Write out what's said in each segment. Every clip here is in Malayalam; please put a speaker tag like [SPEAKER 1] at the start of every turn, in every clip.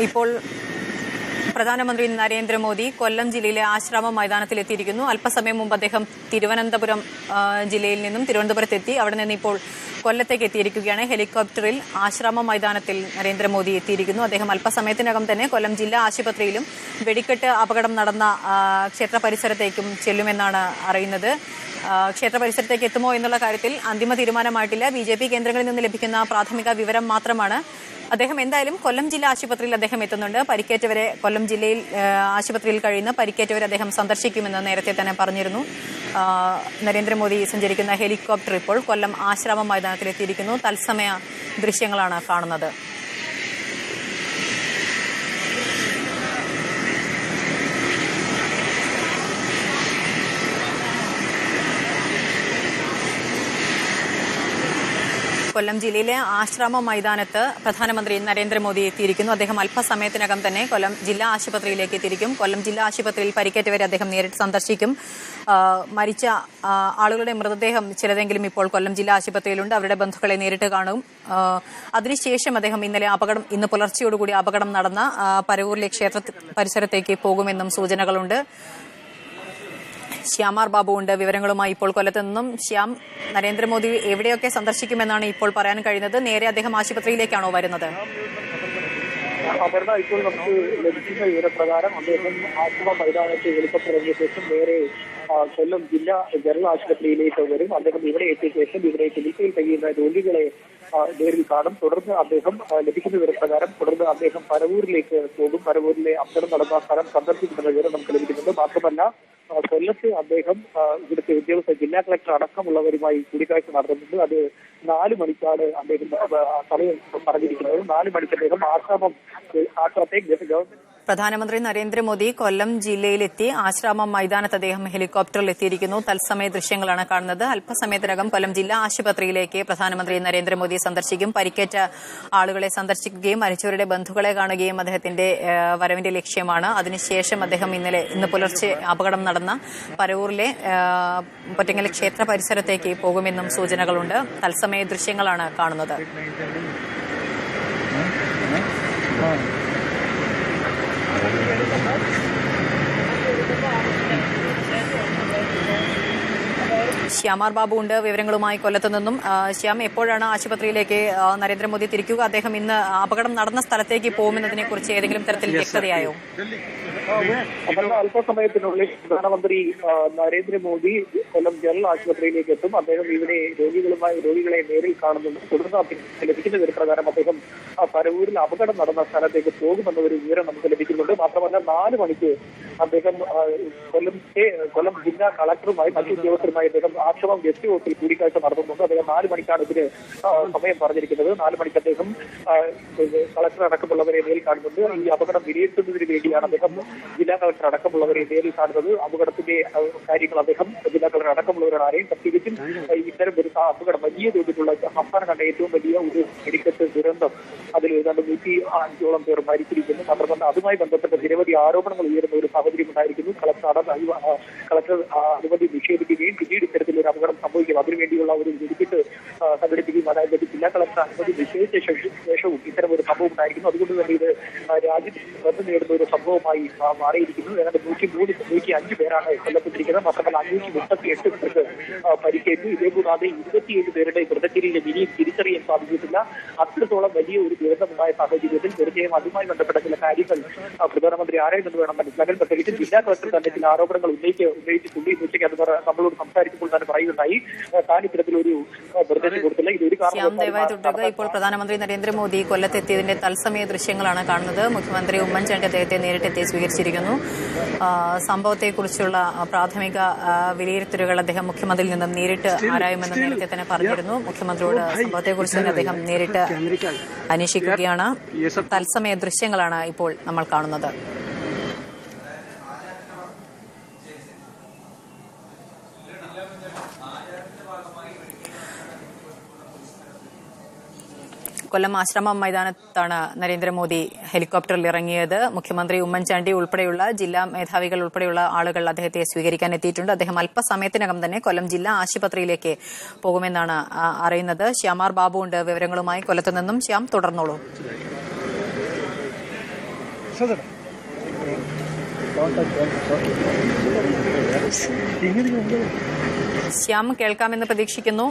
[SPEAKER 1] ഇപ്പോൾ പ്രധാനമന്ത്രി നരേന്ദ്രമോദി കൊല്ലം ജില്ലയിലെ ആശ്രാമം മൈതാനത്തിലെത്തിയിരിക്കുന്നു. അല്പസമയം മുമ്പ് അദ്ദേഹം തിരുവനന്തപുരം ജില്ലയിൽ നിന്നും തിരുവനന്തപുരത്തെത്തി. അവിടെ നിന്ന് ഇപ്പോൾ കൊല്ലത്തേക്ക് എത്തിയിരിക്കുകയാണ്. ഹെലികോപ്റ്ററിൽ ആശ്രാമം മൈതാനത്തിൽ നരേന്ദ്രമോദി എത്തിയിരിക്കുന്നു. അദ്ദേഹം അല്പസമയത്തിനകം തന്നെ കൊല്ലം ജില്ലാ ആശുപത്രിയിലും വെടിക്കെട്ട് അപകടം നടന്ന ക്ഷേത്ര പരിസരത്തേക്കും ചെല്ലുമെന്നാണ് അറിയുന്നത്. ക്ഷേത്ര പരിസരത്തേക്ക് എത്തുമോ എന്നുള്ള കാര്യത്തിൽ അന്തിമ തീരുമാനമായിട്ടില്ല. BJP കേന്ദ്രങ്ങളിൽ നിന്ന് ലഭിക്കുന്ന പ്രാഥമിക വിവരം മാത്രമാണ്. അദ്ദേഹം എന്തായാലും കൊല്ലം ജില്ലാ ആശുപത്രിയിൽ അദ്ദേഹം എത്തുന്നുണ്ട്. പരിക്കേറ്റവരെ കൊല്ലം ജില്ലയിൽ ആശുപത്രിയിൽ കഴിയുന്ന പരിക്കേറ്റവരെ അദ്ദേഹം സന്ദർശിക്കുമെന്ന് നേരത്തെ തന്നെ പറഞ്ഞിരുന്നു. നരേന്ദ്രമോദി സഞ്ചരിക്കുന്ന ഹെലികോപ്റ്റർ ഇപ്പോൾ കൊല്ലം ആശ്രാമം മൈതാനത്തിലെത്തിയിരിക്കുന്നു. തത്സമയ ദൃശ്യങ്ങളാണ് കാണുന്നത്. കൊല്ലം ജില്ലയിലെ ആശ്രാമം മൈതാനത്ത് പ്രധാനമന്ത്രി നരേന്ദ്രമോദി എത്തിയിരിക്കുന്നു. അദ്ദേഹം അല്പസമയത്തിനകം തന്നെ കൊല്ലം ജില്ലാ ആശുപത്രിയിലേക്ക് എത്തിയിരിക്കും. കൊല്ലം ജില്ലാ ആശുപത്രിയിൽ പരിക്കേറ്റവരെ അദ്ദേഹം നേരിട്ട് സന്ദർശിക്കും. മരിച്ച ആളുകളുടെ മൃതദേഹം ചിലതെങ്കിലും ഇപ്പോൾ കൊല്ലം ജില്ലാ ആശുപത്രിയിലുണ്ട്. അവരുടെ ബന്ധുക്കളെ നേരിട്ട് കാണും. അതിനുശേഷം അദ്ദേഹം ഇന്ന് പുലർച്ചയോടുകൂടി അപകടം നടന്ന പരവൂരിലെ ക്ഷേത്ര പരിസരത്തേക്ക് പോകുമെന്നും സൂചനകളുണ്ട്. ശ്യാമാർ ബാബു ഉണ്ട് വിവരങ്ങളുമായി ഇപ്പോൾ കൊല്ലത്ത് നിന്നും. ശ്യാം, നരേന്ദ്രമോദി എവിടെയൊക്കെ സന്ദർശിക്കുമെന്നാണ് ഇപ്പോൾ പറയാൻ കഴിയുന്നത്? നേരെ അദ്ദേഹം ആശുപത്രിയിലേക്കാണോ വരുന്നത്?
[SPEAKER 2] അപർണ, ഇപ്പോൾ നമുക്ക് ലഭിക്കുന്ന വിവരപ്രകാരം അദ്ദേഹം ആശ്രമ മൈതാനത്ത് ഹെലികോപ്റ്റർ ശേഷം നേരെ കൊല്ലം ജില്ലാ ജനറൽ ആശുപത്രിയിലേക്ക് വരും. അദ്ദേഹം ഇവിടെ എത്തിയ ശേഷം ഇവിടെ ചികിത്സയിൽ കഴിയുന്ന രോഗികളെ നേരിൽ കാണും. തുടർന്ന് അദ്ദേഹം ലഭിക്കുന്ന വിവരപ്രകാരം അദ്ദേഹം പരവൂരിലേക്ക് പോകും. പരവൂരിലെ അപകടം നടന്ന സ്ഥലം സന്ദർശിക്കുമെന്ന വിവരം നമുക്ക് ലഭിക്കുന്നുണ്ട്. മാത്രമല്ല കൊല്ലത്ത് അദ്ദേഹം ഇവിടുത്തെ ഉദ്യോഗസ്ഥ ജില്ലാ കളക്ടർ അടക്കമുള്ളവരുമായി കൂടിക്കാഴ്ച നടത്തുന്നുണ്ട്. അത് 4 മണിക്കാണ് അദ്ദേഹം സമയം പറഞ്ഞിരിക്കുന്നത്. 4 മണിക്ക് അദ്ദേഹം ആശ്രമത്തെ ഗവൺമെന്റ്.
[SPEAKER 1] പ്രധാനമന്ത്രി നരേന്ദ്രമോദി കൊല്ലം ജില്ലയിലെത്തി ആശ്രാമം മൈതാനത്ത് അദ്ദേഹം ഹെലികോപ്റ്ററിൽ എത്തിയിരിക്കുന്നു. തത്സമയ ദൃശ്യങ്ങളാണ് കാണുന്നത്. അല്പസമയത്തിനകം കൊല്ലം ജില്ലാ ആശുപത്രിയിലേക്ക് പ്രധാനമന്ത്രി നരേന്ദ്രമോദി സന്ദർശിക്കും. പരിക്കേറ്റ ആളുകളെ സന്ദർശിക്കുകയും മരിച്ചവരുടെ ബന്ധുക്കളെ കാണുകയും അദ്ദേഹത്തിന്റെ വരവിന്റെ ലക്ഷ്യമാണ്. അതിനുശേഷം അദ്ദേഹം ഇന്ന് പുലർച്ചെ അപകടം നടന്ന പരവൂരിലെ പൊറ്റങ്ങൽ ക്ഷേത്ര പരിസരത്തേക്ക് പോകുമെന്നും സൂചനകളുണ്ട്. തത്സമയ ദൃശ്യങ്ങളാണ് കാണുന്നത്. ശ്യാമാർ ബാബു ഉണ്ട് വിവരങ്ങളുമായി കൊല്ലത്തു നിന്നും. ശ്യാം, എപ്പോഴാണ് ആശുപത്രിയിലേക്ക് നരേന്ദ്രമോദി തിരിക്കുക? അദ്ദേഹം ഇന്ന് അപകടം നടന്ന സ്ഥലത്തേക്ക് പോകുമെന്നതിനെ കുറിച്ച് ഏതെങ്കിലും തരത്തിൽ വ്യക്തതയായോ?
[SPEAKER 2] അല്പസമയത്തിനുള്ളിൽ പ്രധാനമന്ത്രി നരേന്ദ്രമോദി കൊല്ലം ജനറൽ ആശുപത്രിയിലേക്ക് എത്തും. അദ്ദേഹം ഇവിടെ രോഗികളെ നേരിൽ കാണുന്നുണ്ട്. തുടർന്ന് ലഭിക്കുന്ന വിവരപ്രകാരം അദ്ദേഹം പരവൂരിൽ അപകടം നടന്ന സ്ഥലത്തേക്ക് പോകുമെന്ന ഒരു വിവരം നമുക്ക് ലഭിക്കുന്നുണ്ട്. മാത്രമല്ല 4 മണിക്ക് അദ്ദേഹം കൊല്ലം ജില്ലാ കളക്ടറുമായി മറ്റു ഉദ്യോഗസ്ഥരുമായി അദ്ദേഹം ആശ്രമം ഗസ്റ്റ് ഹൗസിൽ കൂടിക്കാഴ്ച നടത്തുന്നുണ്ട്. അദ്ദേഹം 4 മണിക്കാണ് ഇതിന് സമയം പറഞ്ഞിരിക്കുന്നത്. 4 മണിക്ക് അദ്ദേഹം കളക്ടർ അടക്കമുള്ളവരെ നേരിൽ കാണുന്നുണ്ട്. ഈ അപകടം വിലയിരുത്തുന്നതിന് വേണ്ടിയാണ് അദ്ദേഹം ജില്ലാ കളക്ടർ അടക്കമുള്ളവരെ നേരിൽ കാണുന്നത്. അപകടത്തിന്റെ കാര്യങ്ങൾ അദ്ദേഹം ജില്ലാ കളക്ടർ അടക്കമുള്ളവരോട് ആരെയും പ്രത്യേകിച്ചും ഇത്തരം ഒരു അപകടം വലിയ തോതിലുള്ള സംസ്ഥാനം കണ്ട ഏറ്റവും വലിയ ഒരു വെടിക്കെട്ട് ദുരന്തം, അതിൽ ഏതാണ്ട് 105ഓളം പേർ മരിച്ചിരിക്കുന്നു. മാത്രമല്ല അതുമായി ബന്ധപ്പെട്ട നിരവധി ആരോപണങ്ങൾ ഉയരുന്ന ഒരു സാഹചര്യം ഉണ്ടായിരിക്കുന്നു. കളക്ടർ അനുമതി നിഷേധിക്കുകയും പിന്നീട് ഇത്തരത്തിലൊരു അപകടം സംഭവിക്കും അതിനുവേണ്ടിയുള്ള ഒരു വെടിക്കെട്ട് സംഘടിപ്പിക്കുകയും അതായത് ജില്ലാ കളക്ടർ അനുമതി നിഷേധിച്ച ശേഷവും ഇത്തരം ഒരു സംഭവം ഉണ്ടായിരിക്കുന്നു. അതുകൊണ്ട് തന്നെ ഇത് രാജ്യത്ത് ശ്രദ്ധ നേടുന്ന ഒരു സംഭവമായി മാറിയിരിക്കുന്നു. ഏതാണ്ട് 105 പേരാണ് കൊല്ലപ്പെട്ടിരിക്കുന്നത്. മാത്രമല്ല 538 പേർക്ക് പരിക്കേറ്റു. ഇതേ കൂടാതെ 27 പേരുടെ മൃതശരീരം ഇനിയും തിരിച്ചറിയാൻ സാധിച്ചിട്ടില്ല. അത്രത്തോളം വലിയ ഒരു ദുരന്തമുണ്ടായ സാഹചര്യത്തിൽ തീർച്ചയായും അതുമായി ബന്ധപ്പെട്ട ചില കാര്യങ്ങൾ പ്രധാനമന്ത്രി ആരായെന്ന് വേണം മനസ്സിലാക്കാൻ. പ്രത്യേകിച്ച് ജില്ലാ കളക്ടർ തന്നെ ചില ആരോപണങ്ങൾ ഉന്നയിച്ചിട്ടുണ്ട്. ഉച്ചയ്ക്ക് അത് നമ്മളോട് സംസാരിക്കുമ്പോൾ തന്നെ പറയുകയുണ്ടായി താൻ ഇത്തരത്തിലൊരു നിർദ്ദേശം കൊടുത്തില്ല. ഇതൊരു കാരണം.
[SPEAKER 1] ഇപ്പോൾ പ്രധാനമന്ത്രി നരേന്ദ്രമോദി കൊല്ലത്തെത്തിയതിന്റെ തത്സമയ ദൃശ്യങ്ങളാണ് കാണുന്നത്. മുഖ്യമന്ത്രി ഉമ്മൻചാണ്ടി അദ്ദേഹത്തെ നേരിട്ടെത്തി സ്വീകരിച്ചിരിക്കുന്നു. സംഭവത്തെക്കുറിച്ചുള്ള പ്രാഥമിക വിലയിരുത്തലുകൾ അദ്ദേഹം മുഖ്യമന്ത്രിയിൽ നിന്നും നേരിട്ട് ആരായുമെന്ന് നേരത്തെ തന്നെ പറഞ്ഞിരുന്നു. മുഖ്യമന്ത്രിയോട് സംഭവത്തെക്കുറിച്ച് തന്നെ അദ്ദേഹം നേരിട്ട് അന്വേഷിക്കുകയാണ്. തത്സമയ ദൃശ്യങ്ങളാണ് ഇപ്പോൾ നമ്മൾ കാണുന്നത്. കൊല്ലം ആശ്രമം മൈതാനത്താണ് നരേന്ദ്രമോദി ഹെലികോപ്റ്ററിൽ ഇറങ്ങിയത്. മുഖ്യമന്ത്രി ഉമ്മൻചാണ്ടി ഉൾപ്പെടെയുള്ള ജില്ലാ മേധാവികൾ ഉൾപ്പെടെയുള്ള ആളുകൾ അദ്ദേഹത്തെ സ്വീകരിക്കാൻ എത്തിയിട്ടുണ്ട്. അദ്ദേഹം അല്പസമയത്തിനകം തന്നെ കൊല്ലം ജില്ലാ ആശുപത്രിയിലേക്ക് പോകുമെന്നാണ് അറിയുന്നത്. ശ്യാമാർ ബാബു ഉണ്ട് വിവരങ്ങളുമായി കൊല്ലത്തു നിന്നും. ശ്യാം, തുടർന്നോളൂ. ശ്യാം കേൾക്കാമെന്ന് പ്രതീക്ഷിക്കുന്നു.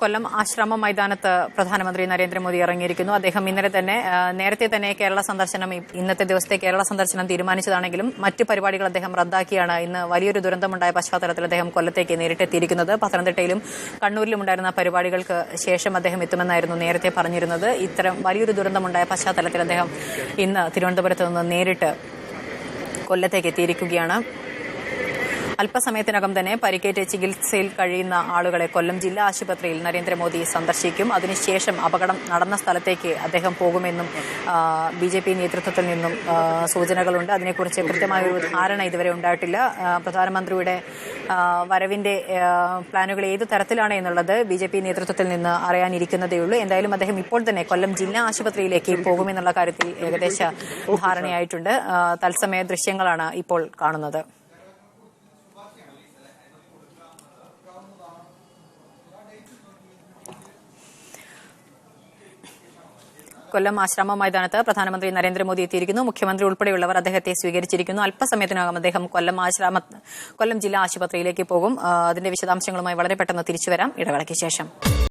[SPEAKER 1] കൊല്ലം ആശ്രമ മൈതാനത്ത് പ്രധാനമന്ത്രി നരേന്ദ്രമോദി ഇറങ്ങിയിരിക്കുന്നു. അദ്ദേഹം നേരത്തെ തന്നെ ഇന്നത്തെ ദിവസത്തെ കേരള സന്ദർശനം തീരുമാനിച്ചതാണെങ്കിലും മറ്റു പരിപാടികൾ അദ്ദേഹം റദ്ദാക്കിയാണ് ഇന്ന് വലിയൊരു ദുരന്തമുണ്ടായ പശ്ചാത്തലത്തിൽ അദ്ദേഹം കൊല്ലത്തേക്ക് നേരിട്ടെത്തിയിരിക്കുന്നത്. പത്തനംതിട്ടയിലും കണ്ണൂരിലും ഉണ്ടായിരുന്ന പരിപാടികൾക്ക് ശേഷം അദ്ദേഹം എത്തുമെന്നായിരുന്നു നേരത്തെ പറഞ്ഞിരുന്നത്. ഇത്തരം വലിയൊരു ദുരന്തമുണ്ടായ പശ്ചാത്തലത്തിൽ അദ്ദേഹം ഇന്ന് തിരുവനന്തപുരത്ത് നിന്ന് നേരിട്ട് കൊല്ലത്തേക്ക് എത്തിയിരിക്കുകയാണ്. അല്പസമയത്തിനകം തന്നെ പരിക്കേറ്റ് ചികിത്സയിൽ കഴിയുന്ന ആളുകളെ കൊല്ലം ജില്ലാ ആശുപത്രിയിൽ നരേന്ദ്രമോദി സന്ദർശിക്കും. അതിനുശേഷം അപകടം നടന്ന സ്ഥലത്തേക്ക് അദ്ദേഹം പോകുമെന്നും ബിജെപി നേതൃത്വത്തിൽ നിന്നും സൂചനകളുണ്ട്. അതിനെക്കുറിച്ച് കൃത്യമായൊരു ധാരണ ഇതുവരെ ഉണ്ടായിട്ടില്ല. പ്രധാനമന്ത്രിയുടെ വരവിന്റെ പ്ലാനുകൾ ഏത് തരത്തിലാണ് എന്നുള്ളത് ബിജെപി നേതൃത്വത്തിൽ നിന്ന് അറിയാനിരിക്കുന്നതേയുള്ളൂ. എന്തായാലും അദ്ദേഹം ഇപ്പോൾ തന്നെ കൊല്ലം ജില്ലാ ആശുപത്രിയിലേക്ക് പോകുമെന്നുള്ള കാര്യത്തിൽ ഏകദേശ ധാരണയായിട്ടുണ്ട്. തത്സമയ ദൃശ്യങ്ങളാണ് ഇപ്പോൾ കാണുന്നത്. കൊല്ലം ആശ്രമ മൈതാനത്ത് പ്രധാനമന്ത്രി നരേന്ദ്രമോദി എത്തിയിരിക്കുന്നു. മുഖ്യമന്ത്രി ഉൾപ്പെടെയുള്ളവർ അദ്ദേഹത്തെ സ്വീകരിച്ചിരിക്കുന്നു. അല്പസമയത്തിനകം അദ്ദേഹം കൊല്ലം ജില്ലാ ആശുപത്രിയിലേക്ക് പോകും. അതിന്റെ വിശദാംശങ്ങളുമായി വളരെ പെട്ടെന്ന് തിരിച്ചുവരാം ഇടവേളയ്ക്ക് ശേഷം.